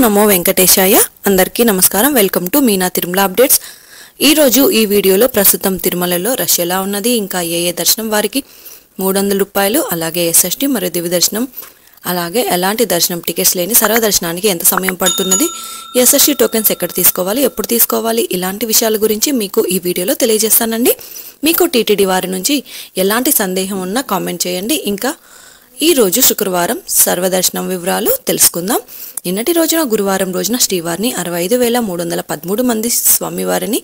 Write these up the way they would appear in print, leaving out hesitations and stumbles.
నమో వెంకటేశాయ. అందరికీ నమస్కారం. Welcome to Meena Tirumala updates. ఈ రోజు ఈ వీడియోలో ప్రస్తుతం తిరుమలలో రష్ ఎలా ఉన్నది, ఇంకా ఏ దర్శనం వారికి 300 రూపాయలు, అలాగే ఎస్ఎస్టీ మరియు దివ్య దర్శనం, అలాగే ఎలాంటి దర్శనం టికెట్స్ లేని సర్వదర్శనానికి ఎంత సమయం పడుతున్నది, ఎస్ఎస్టీ టోకెన్స్ ఎక్కడ తీసుకోవాలి, ఎప్పుడు తీసుకోవాలి, ఇలాంటి విషయాల గురించి మీకు ఈ వీడియోలో తెలియజేస్తానండి. మీకు టీటీడీ వారి నుంచి ఎలాంటి సందేహం ఉన్నా కామెంట్ చేయండి. ఇంకా ఈ రోజు శుక్రవారం సర్వదర్శనం వివరాలు తెలుసుకుందాం. నిన్నటి రోజున గురువారం రోజున శ్రీవారిని 65,313 మంది స్వామివారిని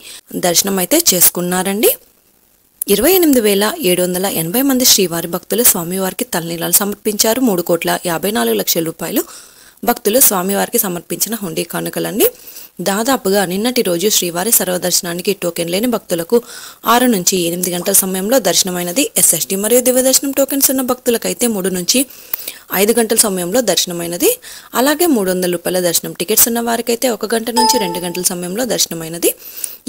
దర్శనం అయితే చేసుకున్నారండి. 28,780 మంది శ్రీవారి భక్తులు స్వామివారికి తలనీలాలు సమర్పించారు. 3,54,00,000 రూపాయలు భక్తులు స్వామివారికి సమర్పించిన హుండీ కానుకలండి. దాదాపుగా నిన్నటి రోజు శ్రీవారి సర్వదర్శనానికి టోకెన్ లేని భక్తులకు 6 నుంచి 8 గంటల సమయంలో దర్శనమైనది. ఎస్ఎస్టీ మరియు దివ్య దర్శనం టోకెన్స్ ఉన్న భక్తులకైతే 3 నుంచి 5 గంటల సమయంలో దర్శనమైనది. అలాగే 300 రూపాయల దర్శనం టికెట్స్ ఉన్న వారికైతే 1 గంట నుంచి 2 గంటల సమయంలో దర్శనమైనది.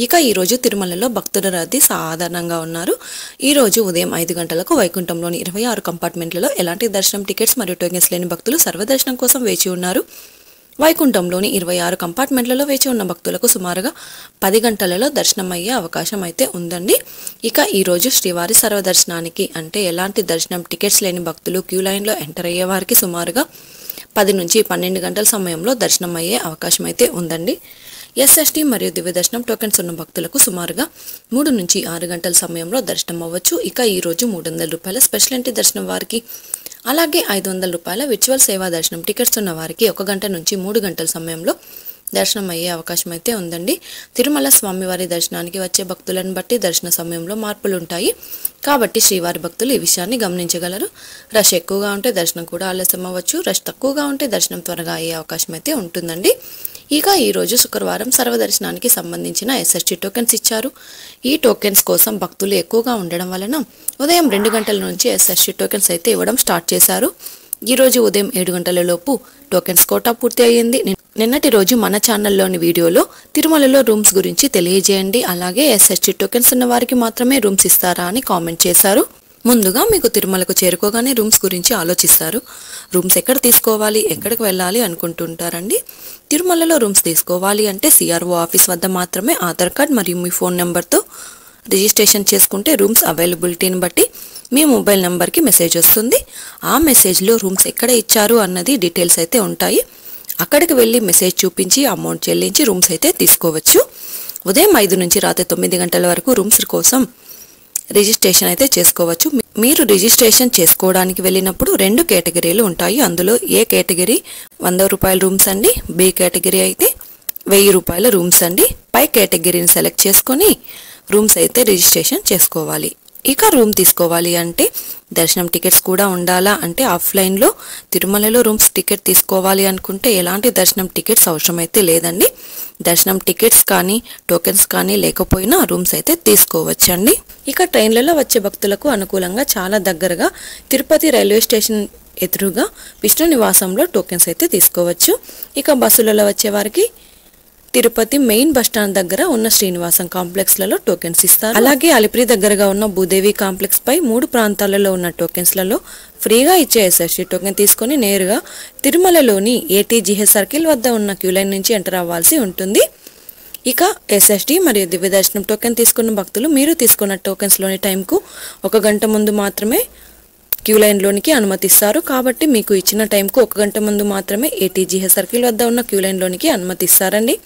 ఇక ఈ రోజు తిరుమలలో భక్తుల రద్దీ సాధారణంగా ఉన్నారు. ఈ రోజు ఉదయం 5 గంటలకు వైకుంఠంలోని 26 కంపార్ట్మెంట్లలో ఎలాంటి దర్శనం టికెట్స్ మరియు టోకెన్స్ లేని భక్తులు సర్వదర్శనం కోసం వేచి ఉన్నారు. వైకుంఠంలోని 26 కంపార్ట్మెంట్లలో వేచి ఉన్న భక్తులకు సుమారుగా 10 గంటలలో దర్శనం అయ్యే అవకాశం అయితే ఉందండి. ఇక ఈ రోజు శ్రీవారి సర్వదర్శనానికి అంటే ఎలాంటి దర్శనం టికెట్స్ లేని భక్తులు క్యూ లైన్లో ఎంటర్ అయ్యే వారికి సుమారుగా 10 నుంచి 12 గంటల సమయంలో దర్శనం అయ్యే అవకాశం అయితే ఉందండి. ఎస్ఎస్టీ మరియు దివ్య దర్శనం టోకెన్స్ ఉన్న భక్తులకు సుమారుగా 3 నుంచి 6 గంటల సమయంలో దర్శనం అవ్వచ్చు. ఇక ఈ రోజు 300 రూపాయల స్పెషల్ ఎంట్రీ దర్శనం వారికి, అలాగే 500 రూపాయల విర్చువల్ సేవా దర్శనం టికెట్స్ ఉన్న వారికి 1 గంట నుంచి 3 గంటల సమయంలో దర్శనం అయ్యే అవకాశం అయితే ఉందండి. తిరుమల స్వామివారి దర్శనానికి వచ్చే భక్తులను బట్టి దర్శన సమయంలో మార్పులు ఉంటాయి కాబట్టి శ్రీవారి భక్తులు ఈ విషయాన్ని గమనించగలరు. రష్ ఎక్కువగా ఉంటే దర్శనం కూడా ఆలస్యం అవ్వచ్చు, రష్ తక్కువగా ఉంటే దర్శనం త్వరగా అయ్యే అవకాశం అయితే ఉంటుందండి. ఇక ఈ రోజు శుక్రవారం సర్వదర్శనానికి సంబంధించిన ఎస్ఎస్టీ టోకెన్స్ ఇచ్చారు. ఈ టోకెన్స్ కోసం భక్తులు ఎక్కువగా ఉండడం వలన ఉదయం 2 గంటల నుంచి ఎస్ఎస్టీ టోకెన్స్ అయితే ఇవ్వడం స్టార్ట్ చేశారు. ఈ రోజు ఉదయం 7 గంటల లోపు టోకెన్స్ కోటా పూర్తి అయ్యింది. నిన్నటి రోజు మన ఛానల్లోని వీడియోలో తిరుమలలో రూమ్స్ గురించి తెలియజేయండి, అలాగే ఎస్ఎస్టీ టోకెన్స్ ఉన్న వారికి మాత్రమే రూమ్స్ ఇస్తారా అని కామెంట్ చేశారు. ముందుగా మీకు తిరుమలకు చేరుకోగానే రూమ్స్ గురించి ఆలోచిస్తారు. రూమ్స్ ఎక్కడ తీసుకోవాలి, ఎక్కడికి వెళ్ళాలి అనుకుంటుంటారండి. తిరుమలలో రూమ్స్ తీసుకోవాలి అంటే సిఆర్ఓ ఆఫీస్ వద్ద మాత్రమే ఆధార్ కార్డ్ మరియు మీ ఫోన్ నెంబర్తో రిజిస్ట్రేషన్ చేసుకుంటే రూమ్స్ అవైలబిలిటీని బట్టి మీ మొబైల్ నెంబర్కి మెసేజ్ వస్తుంది. ఆ మెసేజ్లో రూమ్స్ ఎక్కడ ఇచ్చారు అన్నది డీటెయిల్స్ అయితే ఉంటాయి. అక్కడికి వెళ్ళి మెసేజ్ చూపించి అమౌంట్ చెల్లించి రూమ్స్ అయితే తీసుకోవచ్చు. ఉదయం 5 నుంచి రాత్రి 9 గంటల వరకు రూమ్స్ కోసం రిజిస్ట్రేషన్ అయితే చేసుకోవచ్చు. మీరు రిజిస్ట్రేషన్ చేసుకోవడానికి వెళ్ళినప్పుడు 2 కేటగిరీలు ఉంటాయి. అందులో ఏ కేటగిరీ 100 రూపాయల రూమ్స్ అండి, బి కేటగిరీ అయితే 1000 రూపాయల రూమ్స్ అండి. పై కేటగిరీని సెలెక్ట్ చేసుకొని రూమ్స్ అయితే రిజిస్ట్రేషన్ చేసుకోవాలి. ఇక రూమ్ తీసుకోవాలి అంటే దర్శనం టికెట్స్ కూడా ఉండాలా అంటే ఆఫ్లైన్లో తిరుమలలో రూమ్స్ టికెట్ తీసుకోవాలి అనుకుంటే ఎలాంటి దర్శనం టికెట్స్ అవసరం అయితే లేదండి. దర్శనం టికెట్స్ కానీ టోకెన్స్ కానీ లేకపోయినా రూమ్స్ అయితే తీసుకోవచ్చండి. ఇక ట్రైన్లలో వచ్చే భక్తులకు అనుకూలంగా చాలా దగ్గరగా తిరుపతి రైల్వే స్టేషన్ ఎదురుగా విష్ణు నివాసంలో టోకెన్స్ అయితే తీసుకోవచ్చు. ఇక బస్సులలో వచ్చే వారికి తిరుపతి మెయిన్ బస్టాండ్ దగ్గర ఉన్న శ్రీనివాసం కాంప్లెక్స్లలో టోకెన్స్ ఇస్తారు. అలాగే అలిపిరి దగ్గరగా ఉన్న భూదేవి కాంప్లెక్స్ పై 3 ప్రాంతాలలో ఉన్న టోకెన్స్లలో ఫ్రీగా ఇచ్చే ఎస్ఎస్టీ టోకెన్ తీసుకొని నేరుగా తిరుమలలోని ఏటీజీహెచ్ సర్కిల్ వద్ద ఉన్న క్యూ లైన్ నుంచి ఎంటర్ అవ్వాల్సి ఉంటుంది. ఇక ఎస్ఎస్టీ మరియు దివ్య దర్శనం టోకెన్ తీసుకున్న భక్తులు మీరు తీసుకున్న టోకెన్స్లోని టైంకు 1 గంట ముందు మాత్రమే క్యూ లైన్లోనికి అనుమతిస్తారు. కాబట్టి మీకు ఇచ్చిన టైంకు 1 గంట ముందు మాత్రమే ఏటీజీహెచ్ సర్కిల్ వద్ద ఉన్న క్యూ లైన్లోనికి అనుమతిస్తారండి.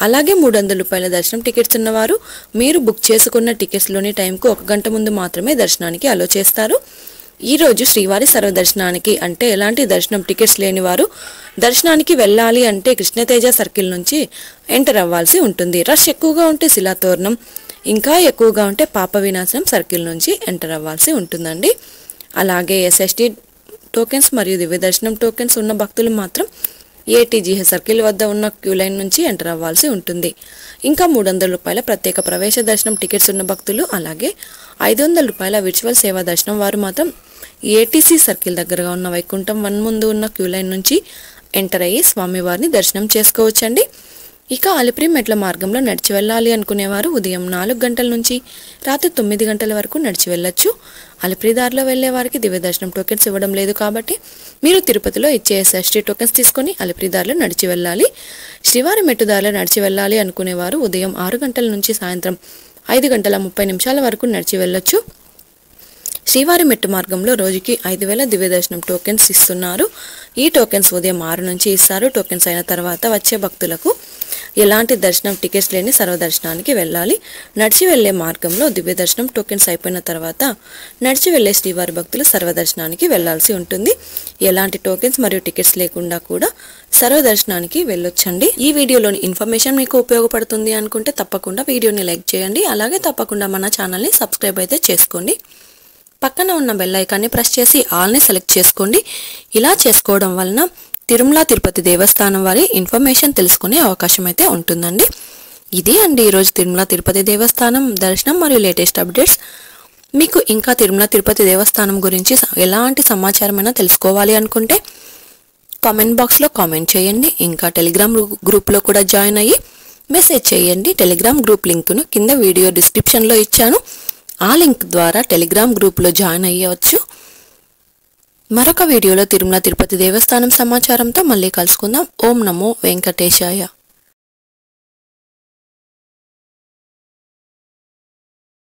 అలాగే 300 రూపాయల దర్శనం టికెట్స్ ఉన్నవారు మీరు బుక్ చేసుకున్న టికెట్స్లోని టైంకు 1 గంట ముందు మాత్రమే దర్శనానికి అలో చేస్తారు. ఈ రోజు శ్రీవారి సర్వదర్శనానికి అంటే ఎలాంటి దర్శనం టికెట్స్ లేని వారు దర్శనానికి వెళ్ళాలి అంటే కృష్ణతేజ సర్కిల్ నుంచి ఎంటర్ అవ్వాల్సి ఉంటుంది. రష్ ఎక్కువగా ఉంటే శిలాతోరణం, ఇంకా ఎక్కువగా ఉంటే పాప వినాశనం సర్కిల్ నుంచి ఎంటర్ అవ్వాల్సి ఉంటుందండి. అలాగే ఎస్ఎస్టీ టోకెన్స్ మరియు దివ్య దర్శనం టోకెన్స్ ఉన్న భక్తులు మాత్రం ఏటీజీహెచ్ సర్కిల్ వద్ద ఉన్న క్యూ లైన్ నుంచి ఎంటర్ అవ్వాల్సి ఉంటుంది. ఇంకా 300 రూపాయల ప్రత్యేక ప్రవేశ దర్శనం టికెట్స్ ఉన్న భక్తులు, అలాగే 500 రూపాయల విర్చువల్ సేవా దర్శనం వారు మాత్రం ఏటీసీ సర్కిల్ దగ్గరగా ఉన్న వైకుంఠం 1 ముందు ఉన్న క్యూ లైన్ నుంచి ఎంటర్ అయ్యి స్వామివారిని దర్శనం చేసుకోవచ్చండి. ఇక అలిపిరి మెట్ల మార్గంలో నడిచి వెళ్ళాలి అనుకునేవారు ఉదయం 4 గంటల నుంచి రాత్రి 9 గంటల వరకు నడిచి వెళ్ళొచ్చు. అలిపిరి దారిలో వెళ్లే వారికి దివ్య దర్శనం టోకెన్స్ ఇవ్వడం లేదు కాబట్టి మీరు తిరుపతిలో ఇచ్చే SST టోకెన్స్ తీసుకొని అలిపిరి దారిలో నడిచి వెళ్ళాలి. శ్రీవారి మెట్టు దారిలో నడిచి వెళ్ళాలి అనుకునేవారు ఉదయం 6 గంటల నుంచి సాయంత్రం 5 గంటల 30 నిమిషాల వరకు నడిచి వెళ్ళొచ్చు. శ్రీవారి మెట్టు మార్గంలో రోజుకి 5000 దివ్య దర్శనం టోకెన్స్ ఇస్తున్నారు. ఈ టోకెన్స్ ఉదయం 6 నుంచి ఇస్తారు. టోకెన్స్ అయిన తర్వాత వచ్చే భక్తులకు ఎలాంటి దర్శనం టికెట్స్ లేని సర్వదర్శనానికి వెళ్ళాలి. నడిచి వెళ్లే మార్గంలో దివ్య దర్శనం టోకెన్స్ అయిపోయిన తర్వాత నడిచి వెళ్లే శ్రీవారి భక్తులు సర్వదర్శనానికి వెళ్లాల్సి ఉంటుంది. ఎలాంటి టోకెన్స్ మరియు టికెట్స్ లేకుండా కూడా సర్వదర్శనానికి వెళ్ళొచ్చండి. ఈ వీడియోలోని ఇన్ఫర్మేషన్ మీకు ఉపయోగపడుతుంది అనుకుంటే తప్పకుండా వీడియోని లైక్ చేయండి. అలాగే తప్పకుండా మన ఛానల్ని సబ్స్క్రైబ్ అయితే చేసుకోండి. పక్కన ఉన్న బెల్ ఐకాన్ని ప్రెస్ చేసి ఆల్ని సెలెక్ట్ చేసుకోండి. ఇలా చేసుకోవడం వలన తిరుమల తిరుపతి దేవస్థానం వారి ఇన్ఫర్మేషన్ తెలుసుకునే అవకాశం అయితే ఉంటుందండి. ఇదే అండి ఈరోజు తిరుమల తిరుపతి దేవస్థానం దర్శనం మరియు లేటెస్ట్ అప్డేట్స్. మీకు ఇంకా తిరుమల తిరుపతి దేవస్థానం గురించి ఎలాంటి సమాచారమైనా తెలుసుకోవాలి అనుకుంటే కామెంట్ బాక్స్లో కామెంట్ చేయండి. ఇంకా టెలిగ్రామ్ గ్రూప్లో కూడా జాయిన్ అయ్యి మెసేజ్ చేయండి. టెలిగ్రామ్ గ్రూప్ లింక్ను కింద వీడియో డిస్క్రిప్షన్లో ఇచ్చాను. ఆ లింక్ ద్వారా టెలిగ్రామ్ గ్రూప్లో జాయిన్ అయ్యవచ్చు. మరొక వీడియోలో తిరుమల తిరుపతి దేవస్థానం సమాచారంతో మళ్ళీ కలుసుకుందాం. ఓం నమో వెంకటేశాయ.